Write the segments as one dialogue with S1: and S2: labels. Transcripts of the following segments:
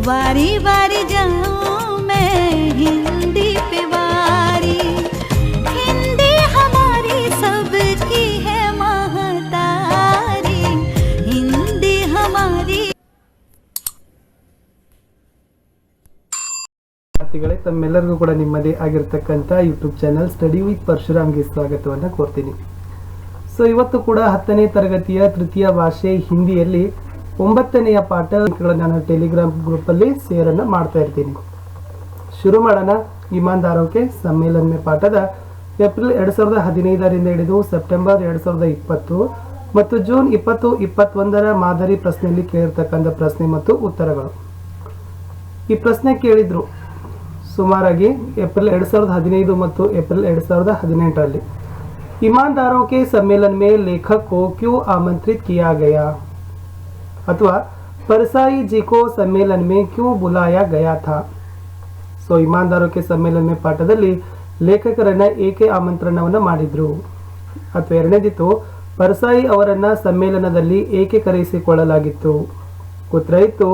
S1: बारी बारी जाऊं मैं हिंदी पे वारी, हिंदी हमारी सबकी है महतारी, हिंदी हमारी।
S2: ತಮ್ಮೆಲ್ಲರಿಗೂ ಕೂಡ ನಿಮ್ಮದೇ ಆಗಿರತಕ್ಕಂಥ ಯೂಟ್ಯೂಬ್ ಚಾನಲ್ ಸ್ಟಡಿ ವಿತ್ ಪರಶುರಾಮ್ಗೆ ಸ್ವಾಗತವನ್ನು ಕೋರ್ತೀನಿ. ಸೊ ಇವತ್ತು ಕೂಡ 10ನೇ ತರಗತಿಯ ತೃತೀಯ ಭಾಷೆ ಹಿಂದಿಯಲ್ಲಿ 9ನೆಯ ಪಾಠಗಳನ್ನು ನಾನು ಟೆಲಿಗ್ರಾಮ್ ಗ್ರೂಪಲ್ಲಿ ಶೇರನ್ನು ಮಾಡ್ತಾ ಇರ್ತೀನಿ. ಶುರು ಮಾಡೋಣ. ईमानदारों के सम्मेलन में ಪಾಠದ ಏಪ್ರಿಲ್ 2015ರಿಂದ ಹಿಡಿದು ಸೆಪ್ಟೆಂಬರ್ 2020 ಮತ್ತು ಜೂನ್ 2021ರ ಮಾದರಿ ಪ್ರಶ್ನೆಯಲ್ಲಿ ಕೇಳಿರ್ತಕ್ಕಂಥ ಪ್ರಶ್ನೆ ಮತ್ತು ಉತ್ತರಗಳು. ಈ ಪ್ರಶ್ನೆ ಕೇಳಿದ್ರು ಸುಮಾರಾಗಿ ಏಪ್ರಿಲ್ 2015 ಮತ್ತು ಏಪ್ರಿಲ್ 2018ರಲ್ಲಿ. ईमानदारों के सम्मेलन में लेखक को क्यों आमंत्रित किया गया, अथवा परसाई जी को सम्मेलन में क्यों बुलाया गया था. ಸೊ ईमानदारों के सम्मेलन में ಪಾಠದಲ್ಲಿ ಲೇಖಕರನ್ನ ಏಕೆ ಆಮಂತ್ರಣವನ್ನು ಮಾಡಿದ್ರು, ಅಥವಾ ಎರಡನೇದಿತ್ತು ಪರಸಾಯಿ ಅವರನ್ನ ಸಮ್ಮೇಳನದಲ್ಲಿ ಏಕೆ ಕರೆಸಿಕೊಳ್ಳಲಾಗಿತ್ತು. ಉತ್ತರ ಇತ್ತು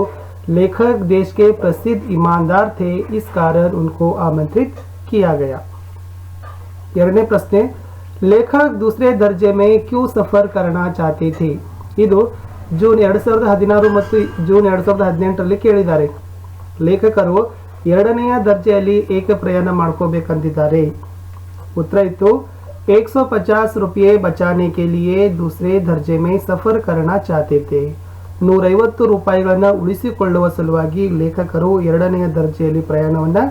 S2: लेखक देश के प्रसिद्ध ईमानदार थे, इस कारण उनको आमंत्रित किया गया. ಎರಡನೇ ಪ್ರಶ್ನೆ, लेखक दूसरे दर्जे में क्यों सफर करना चाहते थे. ಇದು ಜೂನ್ 2016 ಮತ್ತು ಜೂನ್ 2018ರಲ್ಲಿ ಕೇಳಿದ್ದಾರೆ. ಲೇಖಕರು ಎರಡನೆಯ ದರ್ಜೆಯಲ್ಲಿ ಏಕೆ ಪ್ರಯಾಣ ಮಾಡ್ಕೋಬೇಕಂತಿದ್ದಾರೆ. ಉತ್ತರ ಇತ್ತು 150 रुपये बचाने के लिए दूसरे दर्जे में सफर करना चाहते थे. 150 ರೂಪಾಯಿಗಳನ್ನು ಉಳಿಸಿಕೊಳ್ಳುವ ಸಲುವಾಗಿ ಲೇಖಕರು ಎರಡನೆಯ ದರ್ಜೆಯಲ್ಲಿ ಪ್ರಯಾಣವನ್ನು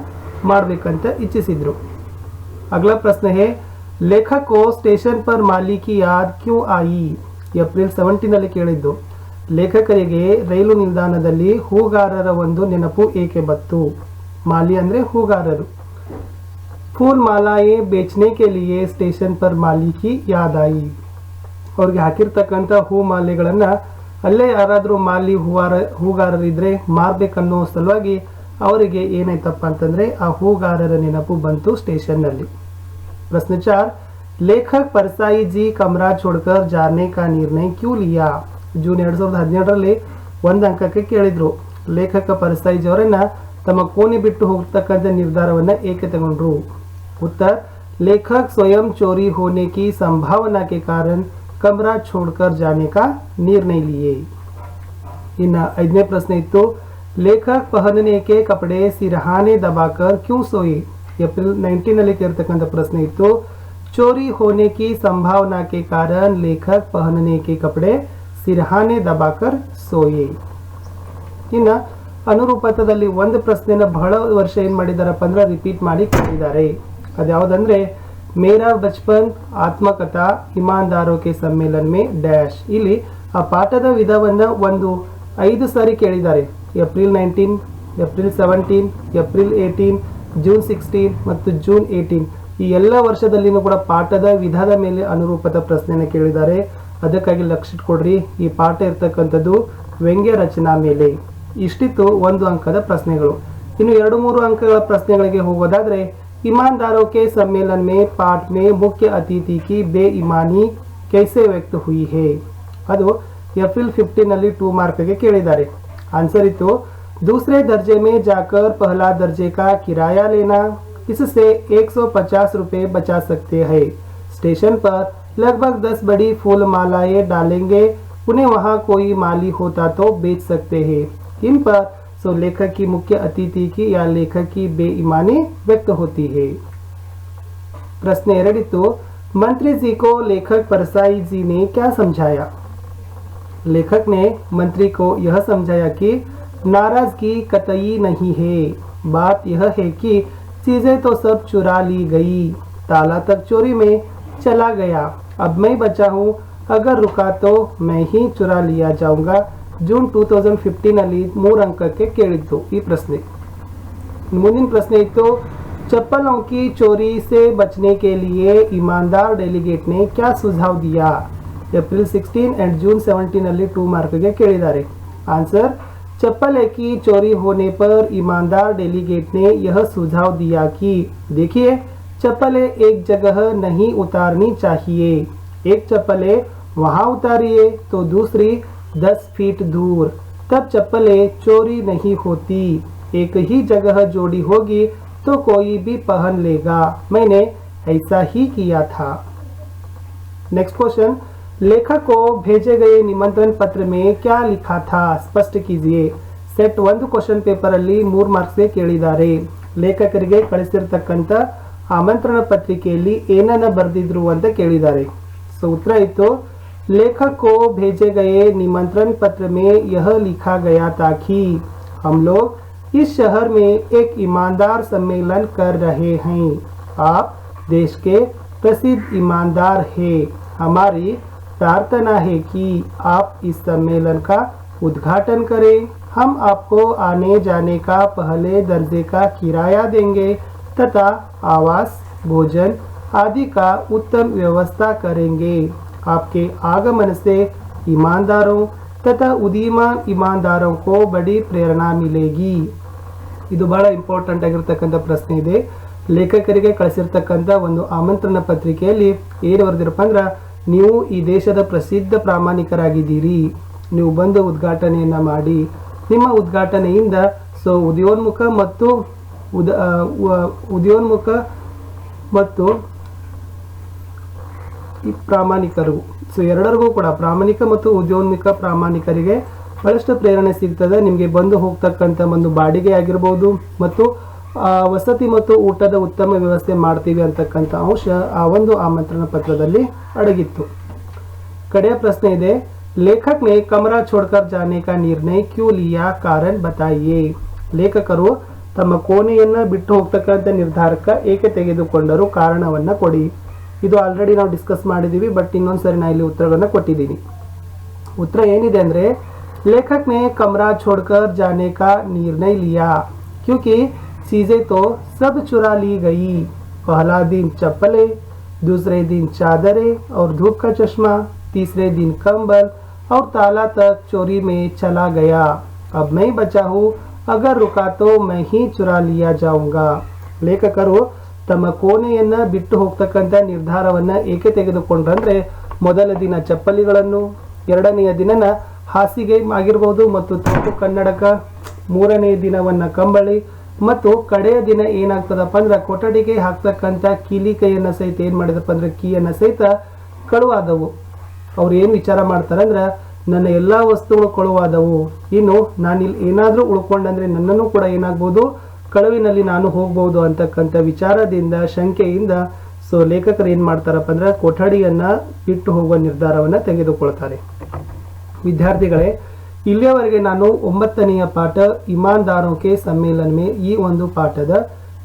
S2: ಮಾಡಬೇಕಂತ ಇಚ್ಛಿಸಿದ್ರು. अगला प्रश्न है, लेखक को स्टेशन पर माली की याद क्यों आई. ಏಪ್ರಿಲ್ 17ನಲ್ಲಿ ಕೇಳಿದ್ದು ಲೇಖಕರಿಗೆ ರೈಲು ನಿಲ್ದಾಣದಲ್ಲಿ ಹೂಗಾರರ ಒಂದು ನೆನಪು ಏಕೆ ಬತ್ತು. ಮಾಲಿ ಅಂದರೆ ಹೂಗಾರರು. फूल मालाएं बेचने के लिए स्टेशन पर माली की याद आई. ಅವ್ರಿಗೆ ಹಾಕಿರ್ತಕ್ಕಂಥ ಹೂ ಮಾಲೆಗಳನ್ನು ಅಲ್ಲೇ ಯಾರಾದರೂ ಮಾಲಿ ಹೂಗಾರರಿದ್ರೆ ಮಾರಬೇಕನ್ನೋ ಸಲುವಾಗಿ ಅವರಿಗೆ ಏನಾಯ್ತಪ್ಪ ಅಂತಂದರೆ ಆ ಹೂಗಾರರ ನೆನಪು ಬಂತು ಸ್ಟೇಷನ್ನಲ್ಲಿ. प्रश्न 4, लेखक परसाई जी कमरा छोड़कर जाने का निर्णय क्यों लिया. ಜೂನ್ 2017ರಲ್ಲಿ ಒಂದು ಅಂಕಕ್ಕೆ ಕೇಳಿದ್ರು ಲೇಖಕ ಪರಸಾಯಿ ಜಿ ಅವರನ್ನ ತಮ್ಮ ಕೋಣೆ ಬಿಟ್ಟು ಹೋಗ್ತಕ್ಕಂಥ ನಿರ್ಧಾರವನ್ನು ಏಕೆ ತಗೊಂಡ್ರು. उत्तर, लेखक स्वयं चोरी होने की संभावना के कारण कमरा छोड़कर जाने का निर्णय लिए. इನ್ನು ಐದನೇ ಪ್ರಶ್ನೆ ಇತ್ತು, लेखक पहनने के कपड़े सिरहाने दबाकर क्यों सोए. ಏಪ್ರಿಲ್ 19ನಲ್ಲಿ ಕೇಳ್ತಕ್ಕಂಥ ಪ್ರಶ್ನೆ ಇತ್ತು, चोरी होने की संभावना के कारण लेखक पहनने के कपड़े सिरहाने दबाकर सोए. ಇನ್ನು ಅನುರೂಪದಲ್ಲಿ ಒಂದು ಪ್ರಶ್ನೆನ ಬಹಳ ವರ್ಷ ಏನು ಮಾಡಿದಾರಪ್ಪ ಅಂದ್ರೆ ರಿಪೀಟ್ ಮಾಡಿ ಕೇಳಿದ್ದಾರೆ. ಅದ್ಯಾವುದಂದ್ರೆ ಮೇರಾ ಬಚ್ಪನ್ ಆತ್ಮಕಥಾ ईमानदारों के सम्मेलन में ಡ್ಯಾಶ್. ಇಲ್ಲಿ ಆ ಪಾಠದ ವಿಧವನ್ನು ಒಂದು 5 ಸಾರಿ ಕೇಳಿದ್ದಾರೆ. ಏಪ್ರಿಲ್ 19, ಏಪ್ರಿಲ್ 17, ಏಪ್ರಿಲ್ 18, ಜೂನ್ 16 ಮತ್ತು ಜೂನ್ 18 ಈ ಎಲ್ಲ ವರ್ಷದಲ್ಲಿನೂ ಕೂಡ ಪಾಠದ ವಿಧದ ಮೇಲೆ ಅನುರೂಪದ ಪ್ರಶ್ನೆಯನ್ನು ಕೇಳಿದ್ದಾರೆ. ಅದಕ್ಕಾಗಿ ಲಕ್ಷ್ಯ ಕೊಡ್ರಿ. ಈ ಪಾಠ ಇರ್ತಕ್ಕಂಥದ್ದು ವ್ಯಂಗ್ಯ ರಚನಾ ಮೇಲೆ. ಇಷ್ಟಿತ್ತು 1 ಅಂಕದ ಪ್ರಶ್ನೆಗಳು. ಇನ್ನು 2-3 ಅಂಕಗಳ ಪ್ರಶ್ನೆಗಳಿಗೆ ಹೋಗೋದಾದ್ರೆ, ईमानदारों के सम्मेलन में पाठ में मुख्य अतिथि की बेईमानी कैसे व्यक्त हुई है. ಅದು ಏಪ್ರಿಲ್ 15ನಲ್ಲಿ 2 ಮಾರ್ಕ್ಗೆ ಕೇಳಿದ್ದಾರೆ. ಆನ್ಸರ್ ಇತ್ತು दूसरे दर्जे में जाकर पहला दर्जे का किराया लेना, इससे 150 रुपये बचा सकते हैं. स्टेशन पर लगभग 10 बड़ी फूल मालाएं डालेंगे, उन्हें वहां कोई माली होता तो बेच सकते हैं. इन पर लेखक की मुख्य अतिथि की या लेखक की बेईमानी व्यक्त होती है. प्रश्न 2, मंत्री जी को लेखक परसाई जी ने क्या समझाया. लेखक ने मंत्री को यह समझाया कि नाराजगी कतई नहीं है, बात यह है कि चीजें तो सब चुरा ली गई, ताला तक चोरी में चला गया, अब मैं बचा हूँ, अगर रुका तो मैं ही चुरा लिया जाऊंगा. ಜೂನ್ 2015ನಲ್ಲಿ 3 ಅಂಕಕ್ಕೆ ಕೇಳಿತ್ತು ಈ ಪ್ರಶ್ನೆ. ಮುಂದಿನ ಪ್ರಶ್ನೆ ಇತ್ತು, चप्पलों की चोरी से बचने के लिए ईमानदार डेलीगेट ने क्या सुझाव दिया. ಏಪ್ರಿಲ್ 16 एंड जून 17ನಲ್ಲಿ 2 ಮಾರ್ಕ್ಗೆ ಕೇಳಿದ್ದಾರೆ. आंसर, चप्पल की चोरी होने पर ईमानदार डेलीगेट ने यह सुझाव दिया कि देखिए चप्पलें एक जगह नहीं उतारनी चाहिए, एक चप्पलें वहाँ उतारिए तो दूसरी 10 फीट दूर, तब चप्पलें चोरी नहीं होती, एक ही जगह जोड़ी होगी तो कोई भी पहन लेगा, मैंने ऐसा ही किया था। नेक्स्ट क्वेश्चन, लेखक को भेजे गए निमंत्रण पत्र में क्या लिखा था, स्ಪಷ್ಟ कीजिए। ಸೆಟ್ 1 ಕ್ವೆಶ್ಚನ್ ಪೇಪರ್ ಅಲ್ಲಿ 3 ಮಾರ್ಕ್ಸ್ ಗೆ ಕೇಳಿದ್ದಾರೆ. ಲೇಖಕರಿಗೆ ಕಳಿಸಿರತಕ್ಕಂತ ಆಮಂತ್ರಣ ಪತ್ರಿಕೆಯಲ್ಲಿ ಏನನ್ನ ಬರೆದಿದ್ರು ಅಂತ ಕೇಳಿದ್ದಾರೆ. ಸೊ ಉತ್ತರ ಇತ್ತು, लेखक को भेजे गए निमंत्रण पत्र में यह लिखा गया था कि हम लोग इस शहर में एक ईमानदार सम्मेलन कर रहे हैं, आप देश के प्रसिद्ध ईमानदार हैं, हमारी प्रार्थना है कि आप इस सम्मेलन का उद्घाटन करें, हम आपको आने जाने का पहले दर्जे का किराया देंगे तथा आवास, भोजन आदि का उत्तम व्यवस्था करेंगे, आपके आगमन से ईमानदारों तथा उदीयमान ईमानदारों को बड़ी प्रेरणा मिलेगी। ಇದು ಬಹಳ ಇಂಪಾರ್ಟೆಂಟ್ ಆಗಿರತಕ್ಕಂಥ ಪ್ರಶ್ನೆ ಇದೆ. ಲೇಖಕರಿಗೆ ಕಳಿಸಿರ್ತಕ್ಕಂಥ ಒಂದು ಆಮಂತ್ರಣ ಪತ್ರಿಕೆಯಲ್ಲಿ ಏನು ಬರೆದಿರಪ್ಪ ಅಂದ್ರೆ, ನೀವು ಈ ದೇಶದ ಪ್ರಸಿದ್ಧ ಪ್ರಾಮಾಣಿಕರಾಗಿದ್ದೀರಿ, ನೀವು ಬಂದು ಉದ್ಘಾಟನೆಯನ್ನ ಮಾಡಿ, ನಿಮ್ಮ ಉದ್ಘಾಟನೆಯಿಂದ ಸೊ ಉದಯೋನ್ಮುಖ ಮತ್ತು ಈ ಪ್ರಾಮಾಣಿಕರು, ಸೊ ಎರಡರಿಗೂ ಕೂಡ ಪ್ರಾಮಾಣಿಕ ಮತ್ತು ಉದ್ಯೋನ್ಮುಖ ಪ್ರಾಮಾಣಿಕರಿಗೆ ಬಹಳಷ್ಟು ಪ್ರೇರಣೆ ಸಿಗ್ತದೆ. ನಿಮಗೆ ಬಂದು ಹೋಗ್ತಕ್ಕಂಥ ಒಂದು ಬಾಡಿಗೆ ಆಗಿರ್ಬೋದು ಮತ್ತು ವಸತಿ ಮತ್ತು ಊಟದ ಉತ್ತಮ ವ್ಯವಸ್ಥೆ ಮಾಡ್ತೀವಿ ಅಂತಕ್ಕಂಥ ಅಂಶ ಆ ಒಂದು ಆಮಂತ್ರಣ ಪತ್ರದಲ್ಲಿ ಅಡಗಿತ್ತು. ಕಡೆಯ ಪ್ರಶ್ನೆ ಇದೆ, लेखक ने कमरा छोड़कर जाने का निर्णय क्यों लिया, कारण बताइए। ಲೇಖಕರು ತಮ್ಮ ಕೋಣೆಯನ್ನ ಬಿಟ್ಟು ಹೋಗ್ತಕ್ಕಂಥ ನಿರ್ಧಾರಕ್ಕೆ ಏಕೆ ತೆಗೆದುಕೊಂಡರು, ಕಾರಣವನ್ನ ಕೊಡಿ. ಇದು ಆಲ್ರೆಡಿ ನಾವು ಡಿಸ್ಕಸ್ ಮಾಡಿದೀವಿ, ಬಟ್ ಇನ್ನೊಂದ್ಸರಿ ನಾನು ಇಲ್ಲಿ ಉತ್ತರವನ್ನು ಕೊಟ್ಟಿದ್ದೀನಿ. ಉತ್ತರ ಏನಿದೆ ಅಂದ್ರೆ, लेखक ने कमरा छोड़कर जाने का निर्णय लिया क्योंकि चीजें तो सब चुरा ली गई, पहला दिन चप्पलें, दूसरे दिन चादरें और धूप का चश्मा, तीसरे दिन कंबल और ताला तक चोरी में चला गया, अब मैं बचा हूँ, अगर रुका तो मैं ही चुरा लिया जाऊंगा। ಲೇಖಕರು ತಮ್ಮ ಕೋಣೆಯನ್ನ ಬಿಟ್ಟು ಹೋಗ್ತಕ್ಕಂಥ ನಿರ್ಧಾರವನ್ನ ಏಕೆ ತೆಗೆದುಕೊಂಡ್ರಂದ್ರೆ, ಮೊದಲ ದಿನ ಚಪ್ಪಲಿಗಳನ್ನು, ಎರಡನೆಯ ದಿನನ ಹಾಸಿಗೆ ಆಗಿರ್ಬೋದು ಮತ್ತು ತಪ್ಪು ಕನ್ನಡಕ, ಮೂರನೇ ದಿನವನ್ನ ಕಂಬಳಿ ಮತ್ತು ಕಡೆಯ ದಿನ ಏನಾಗ್ತದಪ್ಪ ಅಂದ್ರೆ ಕೊಠಡಿಗೆ ಹಾಕ್ತಕ್ಕಂಥ ಕೀಲಿಕೈಯನ್ನ ಸಹಿತ ಏನ್ ಮಾಡಿದಪ್ಪ ಅಂದ್ರೆ ಕೀಯನ್ನ ಸಹಿತ ಕಳುವಾದವು. ಅವ್ರು ಏನು ವಿಚಾರ ಮಾಡ್ತಾರೆ ಅಂದ್ರೆ, ನನ್ನ ಎಲ್ಲ ವಸ್ತುಗಳು ಕಳುವಾದವು, ಇನ್ನು ನಾನಿಲ್ಲಿ ಏನಾದರೂ ಉಳ್ಕೊಂಡಂದ್ರೆ ನನ್ನನ್ನು ಕೂಡ ಏನಾಗ್ಬೋದು, ಕಳುವಿನಲ್ಲಿ ನಾನು ಹೋಗ್ಬೋದು ಅಂತಕ್ಕಂಥ ವಿಚಾರದಿಂದ, ಶಂಕೆಯಿಂದ ಸೊ ಲೇಖಕರು ಏನು ಮಾಡ್ತಾರಪ್ಪ ಅಂದ್ರೆ ಕೊಠಡಿಯನ್ನ ಬಿಟ್ಟು ಹೋಗುವ ನಿರ್ಧಾರವನ್ನ ತೆಗೆದುಕೊಳ್ತಾರೆ. ವಿದ್ಯಾರ್ಥಿಗಳೇ, ಇಲ್ಲಿಯವರೆಗೆ ನಾನು 9ನೆಯ ಪಾಠ ಇಮಾನ್ದಾರೋं के सम्मेलन में ಈ ಒಂದು ಪಾಠದ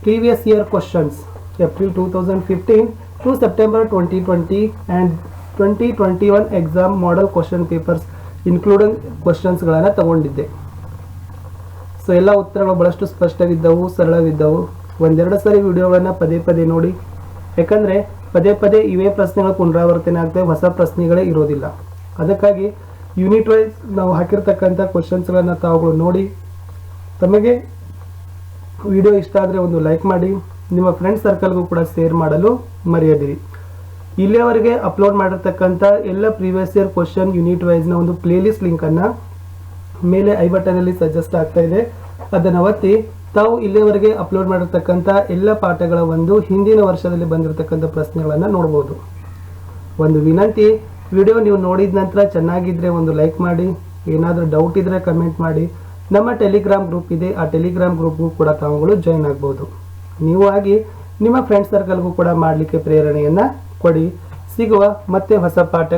S2: previous year questions April 2015 to September 2020 and 2021 exam model question papers including ಕ್ವೆಶ್ಚನ್ಸ್ಗಳನ್ನು ತಗೊಂಡಿದ್ದೆ. ಸೊ ಎಲ್ಲ ಉತ್ತರಗಳು ಬಹಳಷ್ಟು ಸ್ಪಷ್ಟವಿದ್ದವು, ಸರಳವಿದ್ದವು. ಒಂದೆರಡು ಸರಿ ವಿಡಿಯೋಗಳನ್ನು ಪದೇ ಪದೇ ನೋಡಿ, ಯಾಕಂದರೆ ಪದೇ ಪದೇ ಇವೇ ಪ್ರಶ್ನೆಗಳು ಪುನರಾವರ್ತನೆ ಆಗ್ತವೆ, ಹೊಸ ಪ್ರಶ್ನೆಗಳೇ ಇರೋದಿಲ್ಲ. ಅದಕ್ಕಾಗಿ ಯೂನಿಟ್ ವೈಸ್ ನಾವು ಹಾಕಿರ್ತಕ್ಕಂಥ ಕ್ವೆಶ್ಚನ್ಸ್ಗಳನ್ನು ತಾವುಗಳು ನೋಡಿ, ತಮಗೆ ವಿಡಿಯೋ ಇಷ್ಟ ಆದರೆ ಒಂದು ಲೈಕ್ ಮಾಡಿ, ನಿಮ್ಮ ಫ್ರೆಂಡ್ ಸರ್ಕಲ್ಗೂ ಕೂಡ ಶೇರ್ ಮಾಡಲು ಮರೆಯದಿರಿ. ಇಲ್ಲಿಯವರೆಗೆ ಅಪ್ಲೋಡ್ ಮಾಡಿರ್ತಕ್ಕಂಥ ಎಲ್ಲ ಪ್ರೀವಿಯಸ್ ಇಯರ್ ಕ್ವೆಶ್ಚನ್ ಯೂನಿಟ್ ವೈಸ್ನ ಒಂದು ಪ್ಲೇಲಿಸ್ಟ್ ಲಿಂಕನ್ನು ಮೇಲೆ ಐ ಬಟನಲ್ಲಿ ಸಜೆಸ್ಟ್ ಆಗ್ತಾ ಇದೆ, ಅದನ್ನು ಒತ್ತಿ ತಾವು ಇಲ್ಲಿಯವರೆಗೆ ಅಪ್ಲೋಡ್ ಮಾಡಿರ್ತಕ್ಕಂಥ ಎಲ್ಲ ಪಾಠಗಳ ಒಂದು ಹಿಂದಿನ ವರ್ಷದಲ್ಲಿ ಬಂದಿರತಕ್ಕಂಥ ಪ್ರಶ್ನೆಗಳನ್ನು ನೋಡ್ಬೋದು. ಒಂದು ವಿನಂತಿ, ವಿಡಿಯೋ ನೀವು ನೋಡಿದ ನಂತರ ಚೆನ್ನಾಗಿದ್ದರೆ ಒಂದು ಲೈಕ್ ಮಾಡಿ, ಏನಾದರೂ ಡೌಟ್ ಇದ್ದರೆ ಕಮೆಂಟ್ ಮಾಡಿ. ನಮ್ಮ ಟೆಲಿಗ್ರಾಮ್ ಗ್ರೂಪ್ ಇದೆ, ಆ ಟೆಲಿಗ್ರಾಮ್ ಗ್ರೂಪ್ಗೂ ಕೂಡ ತಾವುಗಳು ಜಾಯಿನ್ ಆಗ್ಬೋದು. ನೀವು ಆಗಿ ನಿಮ್ಮ ಫ್ರೆಂಡ್ ಸರ್ಕಲ್ಗೂ ಕೂಡ ಮಾಡಲಿಕ್ಕೆ ಪ್ರೇರಣೆಯನ್ನು ಕೊಡಿ. ಸಿಗುವ ಮತ್ತೆ ಹೊಸ ಪಾಠಗಳು